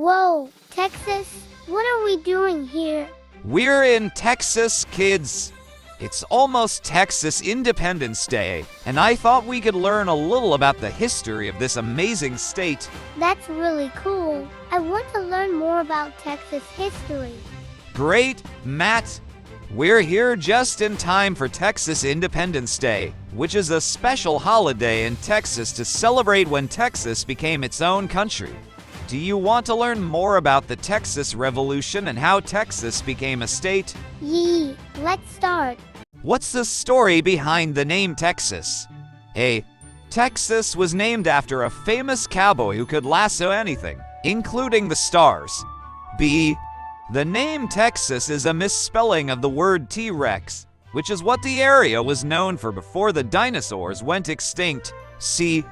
Whoa, Texas, what are we doing here? We're in Texas, kids. It's almost Texas Independence Day, and I thought we could learn a little about the history of this amazing state. That's really cool. I want to learn more about Texas history. Great, Matt. We're here just in time for Texas Independence Day, which is a special holiday in Texas to celebrate when Texas became its own country. Do you want to learn more about the Texas Revolution and how Texas became a state? Yee, let's start. What's the story behind the name Texas? A. Texas was named after a famous cowboy who could lasso anything, including the stars. B. The name Texas is a misspelling of the word T-Rex, which is what the area was known for before the dinosaurs went extinct. C.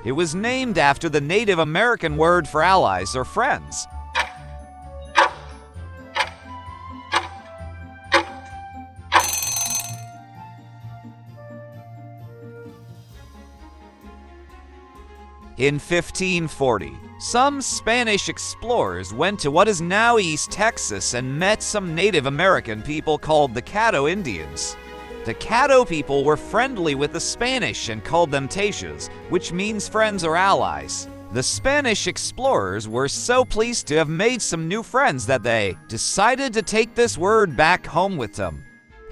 It was named after the Native American word for allies or friends. In 1540, some Spanish explorers went to what is now East Texas and met some Native American people called the Caddo Indians. The Caddo people were friendly with the Spanish and called them Tejas, which means friends or allies. The Spanish explorers were so pleased to have made some new friends that they decided to take this word back home with them.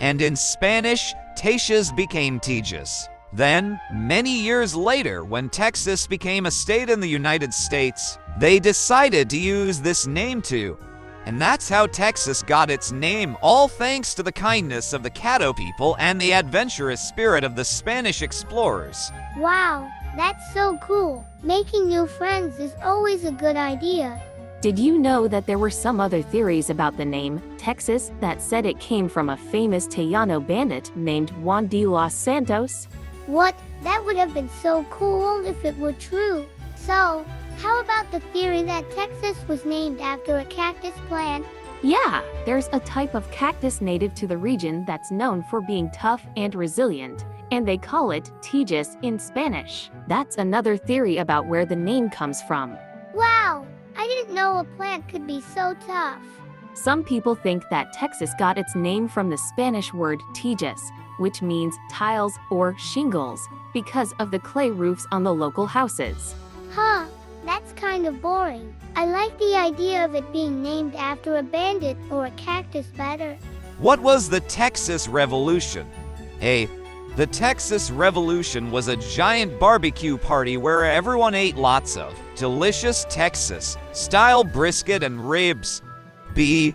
And in Spanish, Tejas became Tejas. Then, many years later, when Texas became a state in the United States, they decided to use this name too. And that's how Texas got its name, all thanks to the kindness of the Caddo people and the adventurous spirit of the Spanish explorers. Wow, that's so cool. Making new friends is always a good idea. Did you know that there were some other theories about the name, Texas, that said it came from a famous Tejano bandit named Juan de los Santos? What? That would have been so cool if it were true. So, how about the theory that Texas was named after a cactus plant? Yeah, there's a type of cactus native to the region that's known for being tough and resilient, and they call it Tejas in Spanish. That's another theory about where the name comes from. Wow, I didn't know a plant could be so tough. Some people think that Texas got its name from the Spanish word Tejas, which means tiles or shingles, because of the clay roofs on the local houses. Huh, that's kind of boring. I like the idea of it being named after a bandit or a cactus better. What was the Texas Revolution? A. The Texas Revolution was a giant barbecue party where everyone ate lots of delicious Texas-style brisket and ribs. B.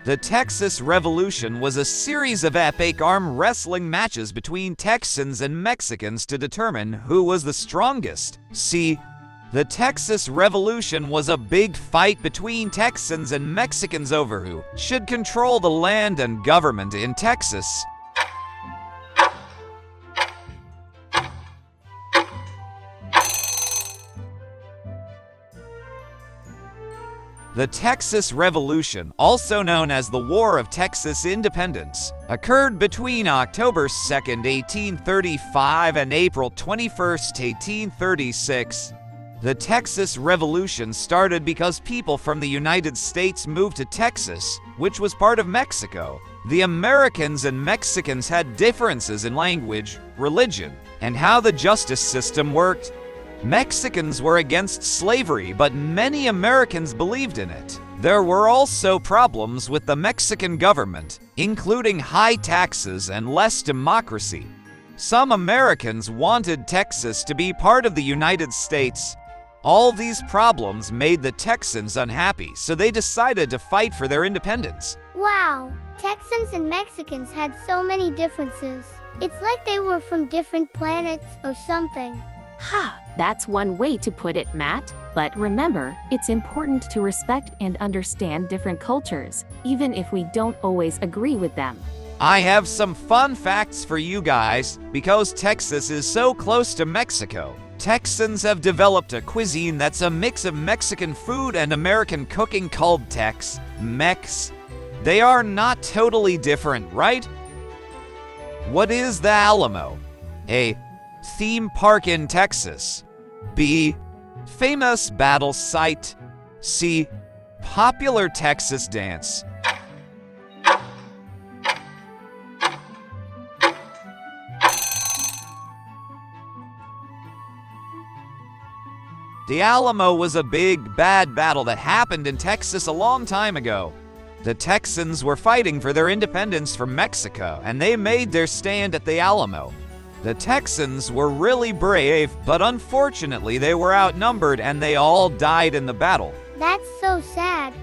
The Texas Revolution was a series of epic arm wrestling matches between Texans and Mexicans to determine who was the strongest. C. The Texas Revolution was a big fight between Texans and Mexicans over who should control the land and government in Texas. The Texas Revolution, also known as the War of Texas Independence, occurred between October 2, 1835 and April 21, 1836. The Texas Revolution started because people from the United States moved to Texas, which was part of Mexico. The Americans and Mexicans had differences in language, religion, and how the justice system worked. Mexicans were against slavery, but many Americans believed in it. There were also problems with the Mexican government, including high taxes and less democracy. Some Americans wanted Texas to be part of the United States. All these problems made the Texans unhappy, so they decided to fight for their independence. Wow, Texans and Mexicans had so many differences. It's like they were from different planets or something. Ha! That's one way to put it, Matt. But remember, it's important to respect and understand different cultures, even if we don't always agree with them. I have some fun facts for you guys. Because Texas is so close to Mexico, Texans have developed a cuisine that's a mix of Mexican food and American cooking called Tex-Mex. They are not totally different, right? What is the Alamo? A. Theme park in Texas. B. Famous battle site. C. popular Texas dance. The Alamo was a big, bad battle that happened in Texas a long time ago. The Texans were fighting for their independence from Mexico, and they made their stand at the Alamo. The Texans were really brave, but unfortunately they were outnumbered and they all died in the battle. That's so sad.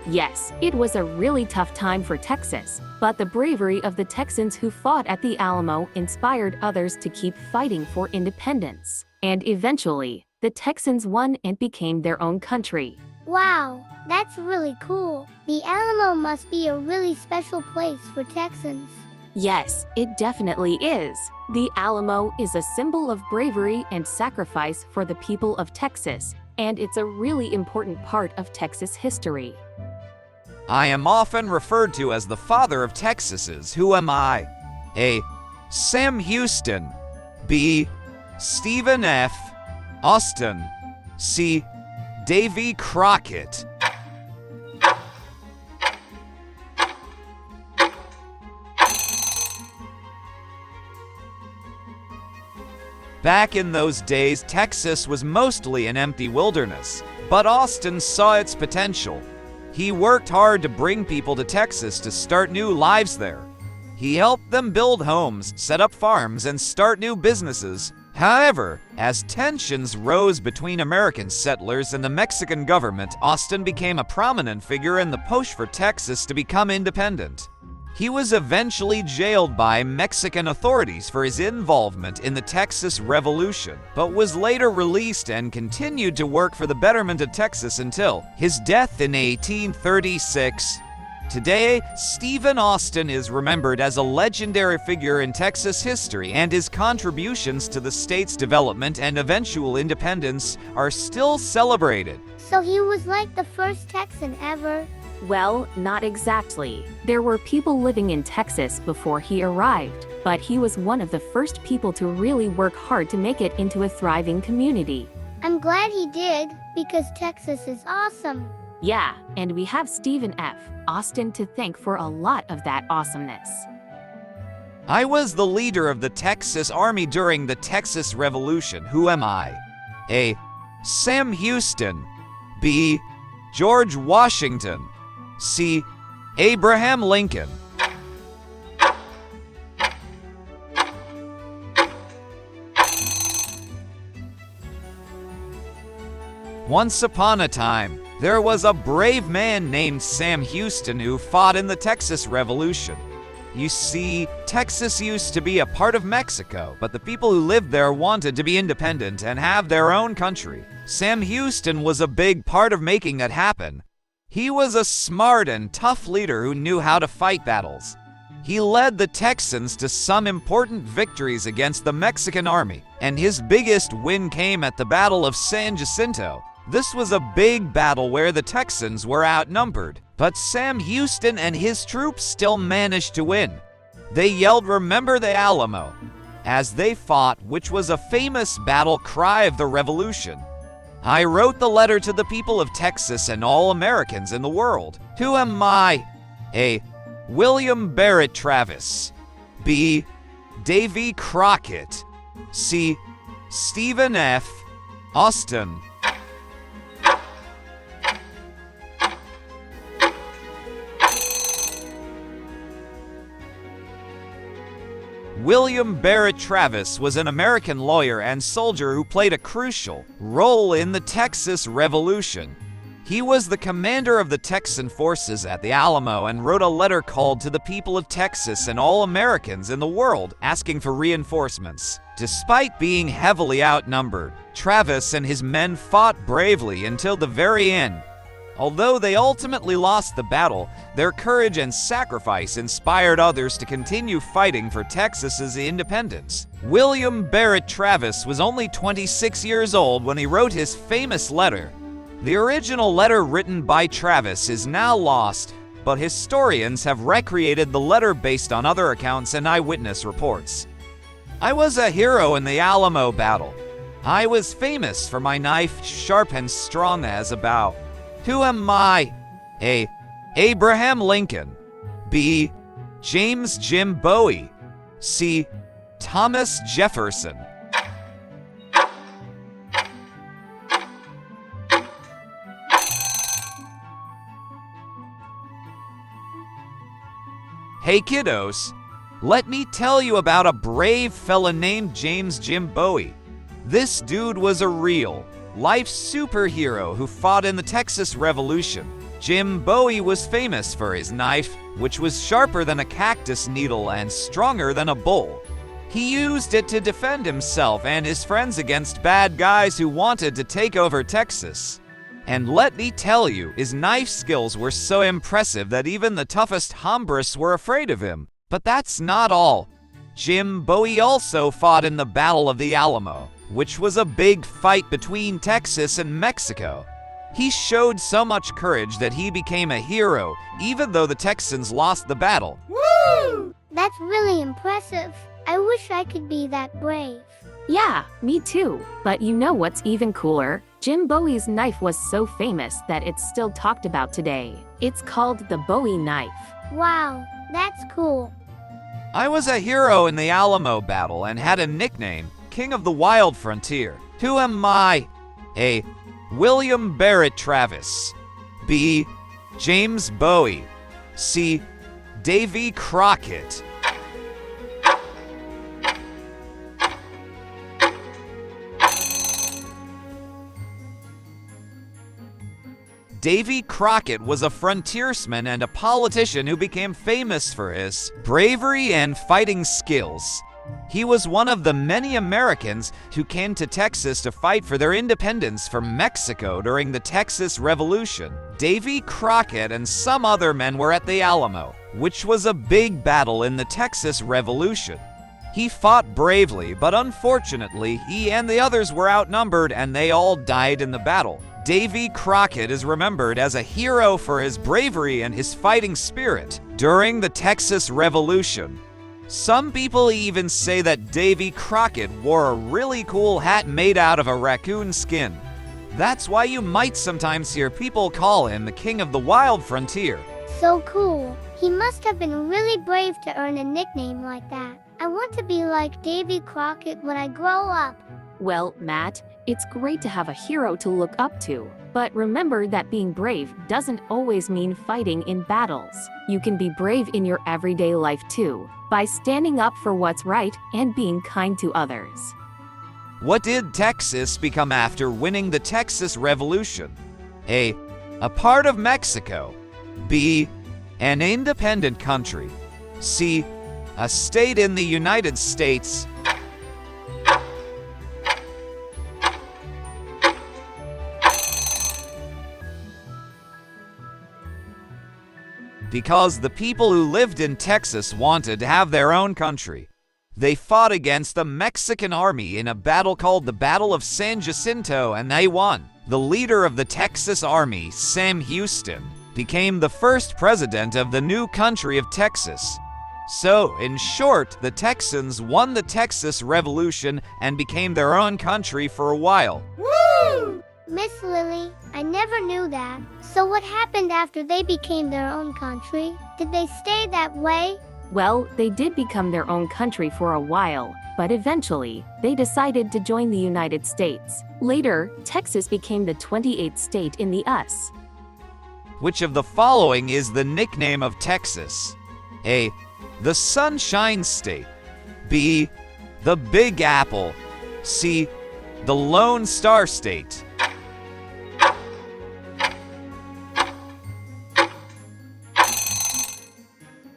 Yes, it was a really tough time for Texas, but the bravery of the Texans who fought at the Alamo inspired others to keep fighting for independence. And eventually, the Texans won and became their own country. Wow, that's really cool. The Alamo must be a really special place for Texans. Yes, it definitely is. The Alamo is a symbol of bravery and sacrifice for the people of Texas, and it's a really important part of Texas history. I am often referred to as the father of Texas's. Who am I? A. Sam Houston. B. Stephen F. Austin. C. Davy Crockett. Back in those days, Texas was mostly an empty wilderness, but Austin saw its potential. He worked hard to bring people to Texas to start new lives there. He helped them build homes, set up farms, and start new businesses. However, as tensions rose between American settlers and the Mexican government, Austin became a prominent figure in the push for Texas to become independent. He was eventually jailed by Mexican authorities for his involvement in the Texas Revolution, but was later released and continued to work for the betterment of Texas until his death in 1836. Today, Stephen Austin is remembered as a legendary figure in Texas history, and his contributions to the state's development and eventual independence are still celebrated. So he was like the first Texan ever. Well, not exactly. There were people living in Texas before he arrived, but he was one of the first people to really work hard to make it into a thriving community. I'm glad he did, because Texas is awesome. Yeah, and we have Stephen F. Austin to thank for a lot of that awesomeness. I was the leader of the Texas Army during the Texas Revolution. Who am I? A. Sam Houston. B. George Washington. C. Abraham Lincoln. Once upon a time, there was a brave man named Sam Houston who fought in the Texas Revolution. You see, Texas used to be a part of Mexico, but the people who lived there wanted to be independent and have their own country. Sam Houston was a big part of making that happen. He was a smart and tough leader who knew how to fight battles. He led the Texans to some important victories against the Mexican army, and his biggest win came at the Battle of San Jacinto. This was a big battle where the Texans were outnumbered, but Sam Houston and his troops still managed to win. They yelled, "Remember the Alamo," as they fought, which was a famous battle cry of the Revolution. I wrote the letter to the people of Texas and all Americans in the world. Who am I? A. William Barret Travis. B. Davy Crockett. C. Stephen F. Austin. William Barret Travis was an American lawyer and soldier who played a crucial role in the Texas Revolution. He was the commander of the Texan forces at the Alamo and wrote a letter called to the people of Texas and all Americans in the world asking for reinforcements. Despite being heavily outnumbered, Travis and his men fought bravely until the very end. Although they ultimately lost the battle, their courage and sacrifice inspired others to continue fighting for Texas's independence. William Barret Travis was only 26 years old when he wrote his famous letter. The original letter written by Travis is now lost, but historians have recreated the letter based on other accounts and eyewitness reports. I was a hero in the Alamo battle. I was famous for my knife, sharp and strong as a bow. Who am I? A. Abraham Lincoln. B. James Jim Bowie. C. Thomas Jefferson. Hey kiddos, let me tell you about a brave fella named James Jim Bowie. This dude was a real life superhero who fought in the Texas Revolution. Jim Bowie was famous for his knife, which was sharper than a cactus needle and stronger than a bull. He used it to defend himself and his friends against bad guys who wanted to take over Texas. And let me tell you, his knife skills were so impressive that even the toughest hombres were afraid of him. But that's not all. Jim Bowie also fought in the Battle of the Alamo, which was a big fight between Texas and Mexico. He showed so much courage that he became a hero, even though the Texans lost the battle. Woo! That's really impressive. I wish I could be that brave. Yeah, me too. But you know what's even cooler? Jim Bowie's knife was so famous that it's still talked about today. It's called the Bowie knife. Wow, that's cool. I was a hero in the Alamo battle and had a nickname, King of the Wild Frontier. Who am I? A. William Barret Travis. B. James Bowie. C. Davy Crockett. Davy Crockett was a frontiersman and a politician who became famous for his bravery and fighting skills. He was one of the many Americans who came to Texas to fight for their independence from Mexico during the Texas Revolution. Davy Crockett and some other men were at the Alamo, which was a big battle in the Texas Revolution. He fought bravely, but unfortunately, he and the others were outnumbered and they all died in the battle. Davy Crockett is remembered as a hero for his bravery and his fighting spirit during the Texas Revolution. Some people even say that Davy Crockett wore a really cool hat made out of a raccoon skin. That's why you might sometimes hear people call him the King of the Wild Frontier. So cool. He must have been really brave to earn a nickname like that. I want to be like Davy Crockett when I grow up. Well, Matt, it's great to have a hero to look up to. But remember that being brave doesn't always mean fighting in battles. You can be brave in your everyday life too, by standing up for what's right and being kind to others. What did Texas become after winning the Texas Revolution? A. A part of Mexico. B. An independent country. C. A state in the United States. Because the people who lived in Texas wanted to have their own country. They fought against the Mexican army in a battle called the Battle of San Jacinto, and they won. The leader of the Texas Army, Sam Houston, became the first president of the new country of Texas. So, in short, the Texans won the Texas Revolution and became their own country for a while. Woo! Miss Lily, I never knew that. So what happened after they became their own country? Did they stay that way? Well, they did become their own country for a while, but eventually, they decided to join the United States. Later, Texas became the 28th state in the US. Which of the following is the nickname of Texas? A. The Sunshine State. B. The Big Apple. C. The Lone Star State.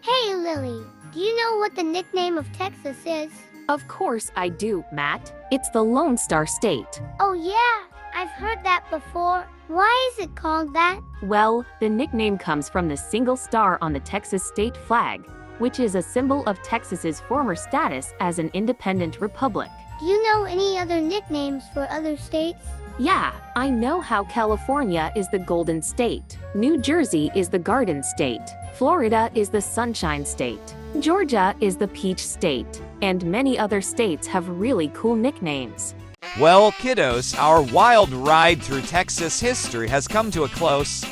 Hey Lily, do you know what the nickname of Texas is? Of course I do, Matt. It's the Lone Star State. Oh yeah, I've heard that before. Why is it called that? Well, the nickname comes from the single star on the Texas state flag, which is a symbol of Texas's former status as an independent republic. Do you know any other nicknames for other states? Yeah, I know how California is the Golden State, New Jersey is the Garden State, Florida is the Sunshine State, Georgia is the Peach State, and many other states have really cool nicknames. Well, kiddos, our wild ride through Texas history has come to a close.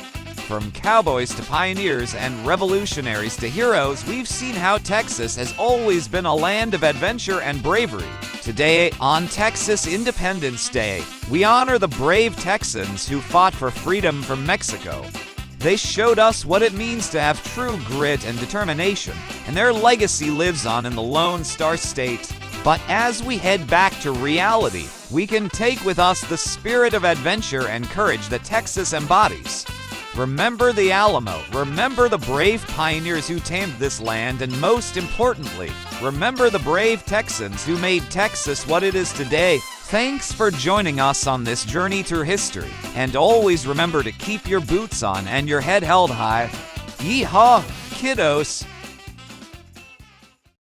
From cowboys to pioneers and revolutionaries to heroes, we've seen how Texas has always been a land of adventure and bravery. Today, on Texas Independence Day, we honor the brave Texans who fought for freedom from Mexico. They showed us what it means to have true grit and determination, and their legacy lives on in the Lone Star State. But as we head back to reality, we can take with us the spirit of adventure and courage that Texas embodies. Remember the Alamo, remember the brave pioneers who tamed this land, and most importantly, remember the brave Texans who made Texas what it is today. Thanks for joining us on this journey through history, and always remember to keep your boots on and your head held high. Yeehaw, kiddos!